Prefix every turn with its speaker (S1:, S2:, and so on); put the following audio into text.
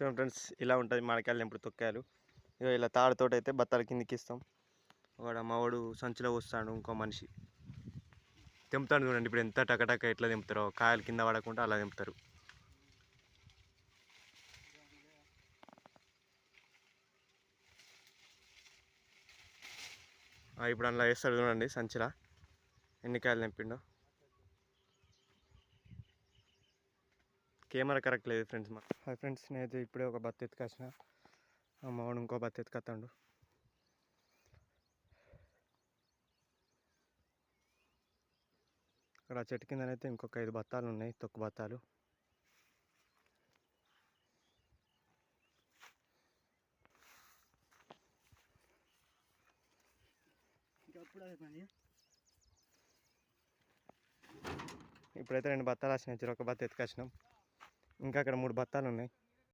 S1: చూడండి ఫ్రెండ్స్, ఇలా ఉంటుంది మామిడికాయలు తెంపుడు తొక్కాయలు. ఇక ఇలా తాడుతోటి అయితే బత్తాల కిందికి ఇస్తాం. వాడు మావాడు సంచిలో వస్తాడు, ఇంకో మనిషి తెంపుతాడు. చూడండి ఇప్పుడు ఎంత టకటక ఎట్లా తెంపుతారో, కాయలు కింద పడకుండా అలా తెంపుతారు. ఇప్పుడు అందులో వేస్తాడు చూడండి సంచిలా ఎన్ని కాయలు తెంపిండో. కెమెరా కరెక్ట్ లేదు ఫ్రెండ్స్. హాయ్ ఫ్రెండ్స్, నేనైతే ఇప్పుడే ఒక బత్త ఎత్తుకొచ్చిన. మావాడు ఇంకో బత్త ఎత్తుకొస్తాడు. ఇక్కడ చెట్టు కిందనైతే ఇంకొక 5 బత్తాలు ఉన్నాయి, తొక్కు బత్తాలు. ఇప్పుడైతే 2 బత్తాలు వచ్చినాయి, ఒక బత్త ఎత్తుకొచ్చినాం. ఇంకా అక్కడ 3 బత్తాలు ఉన్నాయి.